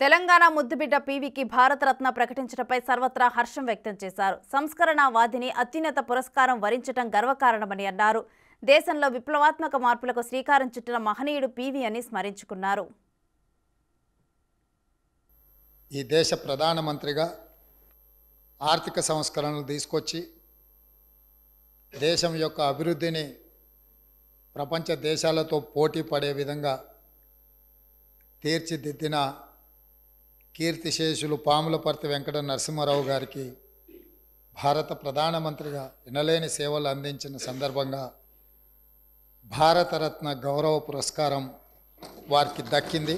తెలంగాణ ముద్దుబిడ్డ పీవీకి భారతరత్న ప్రకటించడంపై సర్వత్రా హర్షం వ్యక్తం చేశారు. సంస్కరణవాదిని అత్యున్నత పురస్కారం వరించడం గర్వకారణమని అన్నారు. దేశంలో విప్లవాత్మక మార్పులకు శ్రీకారం చుట్టిన మహనీయుడు పీవీ అని స్మరించుకున్నారు. ఈ దేశ ప్రధానమంత్రిగా ఆర్థిక సంస్కరణలు తీసుకొచ్చి దేశం యొక్క అభివృద్ధిని ప్రపంచ దేశాలతో పోటీ పడే విధంగా తీర్చిదిద్దిన కీర్తిశేషులు పాములపర్తి వెంకట నరసింహారావు గారికి భారత ప్రధానమంత్రిగా ఎనలేని సేవలు అందించిన సందర్భంగా భారతరత్న గౌరవ పురస్కారం వారికి దక్కింది.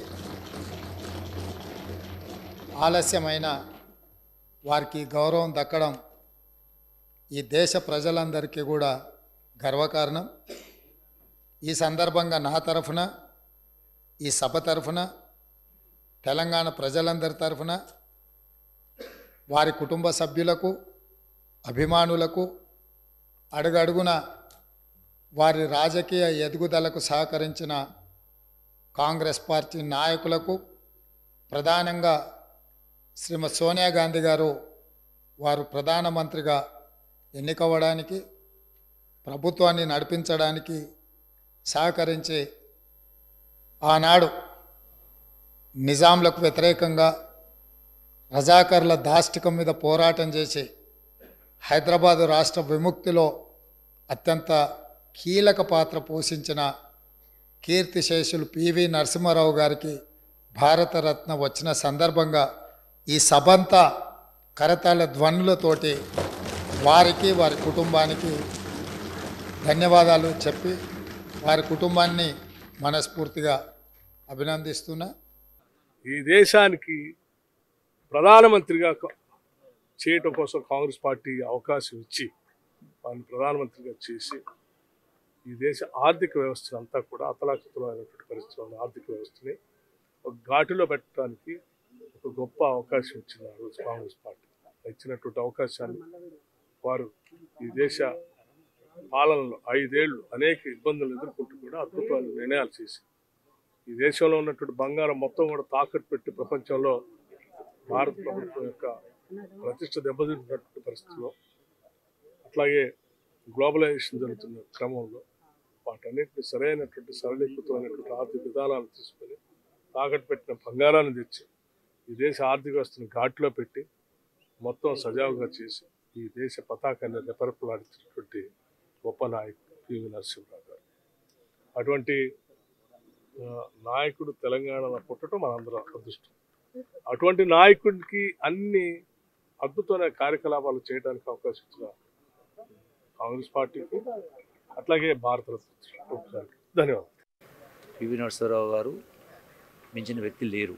ఆలస్యమైన వారికి గౌరవం దక్కడం ఈ దేశ ప్రజలందరికీ కూడా గర్వకారణం. ఈ సందర్భంగా నా తరఫున, ఈ సభ తరఫున, తెలంగాణ ప్రజలందరి తరఫున వారి కుటుంబ సభ్యులకు, అభిమానులకు, అడుగడుగున వారి రాజకీయ ఎదుగుదలకు సహకరించిన కాంగ్రెస్ పార్టీ నాయకులకు, ప్రధానంగా శ్రీమతి సోనియా గాంధీ గారు వారు ప్రధానమంత్రిగా ఎన్నికవ్వడానికి, ప్రభుత్వాన్ని నడిపించడానికి సహకరించి ఆనాడు నిజాంలకు వ్యతిరేకంగా రజాకర్ల దాష్టికం మీద పోరాటం చేసి హైదరాబాదు రాష్ట్ర విముక్తిలో అత్యంత కీలక పాత్ర పోషించిన కీర్తిశేషులు పివి నరసింహారావు గారికి భారతరత్న వచ్చిన సందర్భంగా ఈ సభంతా కరతాళ ధ్వనులతోటి వారికి, వారి కుటుంబానికి ధన్యవాదాలు చెప్పి వారి కుటుంబాన్ని మనస్ఫూర్తిగా అభినందిస్తున్నా. ఈ దేశానికి ప్రధానమంత్రిగా చేయటం కోసం కాంగ్రెస్ పార్టీ అవకాశం ఇచ్చి వారిని ప్రధానమంత్రిగా చేసి ఈ దేశ ఆర్థిక వ్యవస్థను అంతా కూడా అతలాకుతలమైనటువంటి పరిస్థితుల్లో ఆర్థిక వ్యవస్థని ఒక ఘాటులో పెట్టడానికి ఒక గొప్ప అవకాశం ఇచ్చింది ఆ రోజు కాంగ్రెస్ పార్టీ. ఇచ్చినటువంటి అవకాశాన్ని వారు ఈ దేశ పాలనలో 5 ఏళ్ళు అనేక ఇబ్బందులు ఎదుర్కొంటూ కూడా అద్భుతమైన నిర్ణయాలు చేసి ఈ దేశంలో ఉన్నటువంటి బంగారం మొత్తం కూడా తాకట్టు పెట్టి ప్రపంచంలో భారత ప్రభుత్వం యొక్క ప్రతిష్ట దెబ్బతింటున్నటువంటి పరిస్థితుల్లో, అట్లాగే గ్లోబలైజేషన్ జరుగుతున్న క్రమంలో వాటన్నిటిని సరైనటువంటి సరళీకృతమైనటువంటి ఆర్థిక విధానాలు తీసుకొని తాకట్టు పెట్టిన బంగారాన్ని తెచ్చి ఈ దేశ ఆర్థిక వ్యవస్థను ఘాట్లో పెట్టి మొత్తం సజావుగా చేసి ఈ దేశ పతాకాన్ని రెపరెపలాడించినటువంటి గొప్ప నాయకుడు పివి నరసింహారావు గారు. అటువంటి నాయకుడు తెలంగాణలో పుట్టడం మనందరం అదృష్టం. అటువంటి నాయకుడికి అన్ని అద్భుతమైన కార్యకలాపాలు చేయడానికి అవకాశం ఇచ్చిన కాంగ్రెస్ పార్టీకి, అట్లాగే భారతరత్న ధన్యవాదాలు. పివి నరసింహారావు గారు మించిన వ్యక్తి లేరు.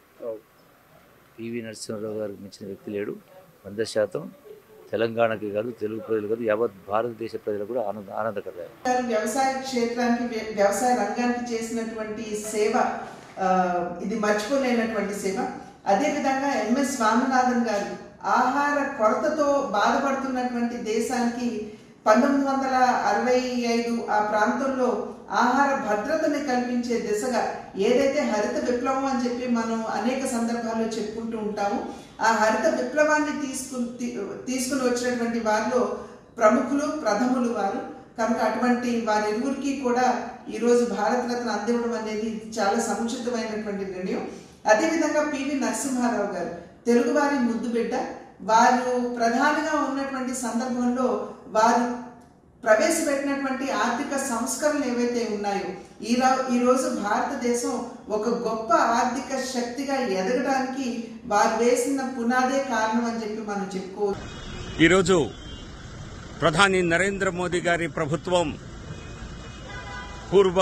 పివి నరసింహారావు గారికి మించిన వ్యక్తి లేడు. 100% తెలంగాణకి కాదు, తెలుగు ప్రజలు కాదు, యావత్ భారతదేశ ప్రజలు కూడా ఆనందకరం. వ్యవసాయ క్షేత్రానికి, వ్యవసాయ రంగానికి చేసినటువంటి సేవ ఇది మర్చిపోలేనటువంటి సేవ. అదేవిధంగా ఎంఎస్ స్వామినాథన్ గారు ఆహార కొరతతో బాధపడుతున్నటువంటి దేశానికి 1965 ఆ ప్రాంతంలో ఆహార భద్రతని కల్పించే దిశగా ఏదైతే హరిత విప్లవం అని చెప్పి మనం అనేక సందర్భాల్లో చెప్పుకుంటూ ఉంటాము, ఆ హరిత విప్లవాన్ని తీసుకుని వచ్చినటువంటి వారిలో ప్రముఖులు, ప్రథములు వారు. కనుక అటువంటి వారిరువురికి కూడా ఈరోజు భారతరత్న అందివ్వడం అనేది చాలా సముచితమైనటువంటి నిర్ణయం. అదేవిధంగా పివి నరసింహారావు గారు తెలుగువారి ముద్దుబిడ్డ. వారు ప్రధానిగా ఉన్నటువంటి సందర్భంలో వారు ప్రవేశపెట్టినటువంటి ఆర్థిక సంస్కరణలు ఏవైతే ఉన్నాయో ఈరోజు భారతదేశం ఒక గొప్ప ఆర్థిక శక్తిగా ఎదగడానికి వారు వేసిన పునాదే కారణం అని చెప్పి మనం చెప్పుకోవచ్చు. ఈరోజు ప్రధాని నరేంద్ర మోదీ గారి ప్రభుత్వం పూర్వ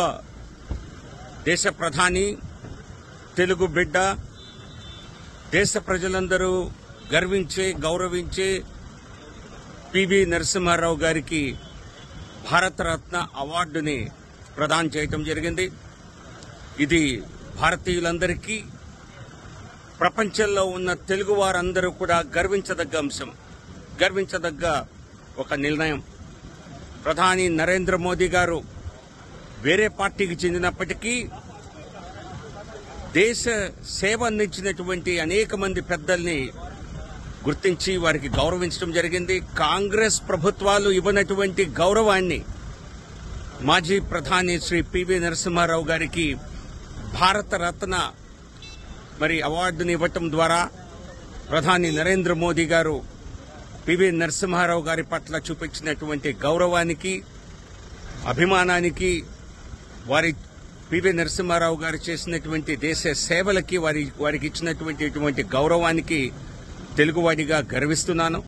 దేశ ప్రధాని, తెలుగు బిడ్డ, దేశ ప్రజలందరూ గర్వించే, గౌరవించే పివి నరసింహారావు గారికి భారతరత్న అవార్డుని ప్రదానం చేయటం జరిగింది. ఇది భారతీయులందరికీ, ప్రపంచంలో ఉన్న తెలుగు వారందరూ కూడా గర్వించదగ్గ అంశం, గర్వించదగ్గ ఒక నిర్ణయం. ప్రధాని నరేంద్ర మోదీ గారు వేరే పార్టీకి చెందినప్పటికీ దేశ సేవ అందించినటువంటి అనేక మంది పెద్దల్ని గుర్తించి వారికి గౌరవించడం జరిగింది. కాంగ్రెస్ ప్రభుత్వాలు ఇవ్వనటువంటి గౌరవాన్ని మాజీ ప్రధాని శ్రీ పివి నరసింహారావు గారికి భారతరత్న అవార్డుని ఇవ్వటం ద్వారా ప్రధాని నరేంద్ర మోదీ గారు పివి నరసింహారావు గారి పట్ల చూపించినటువంటి గౌరవానికి, అభిమానానికి, పివి నరసింహారావు గారు చేసినటువంటి దేశ సేవలకి వారికి ఇచ్చినటువంటి గౌరవానికి తెలుగువాడిగా గర్విస్తున్నాను.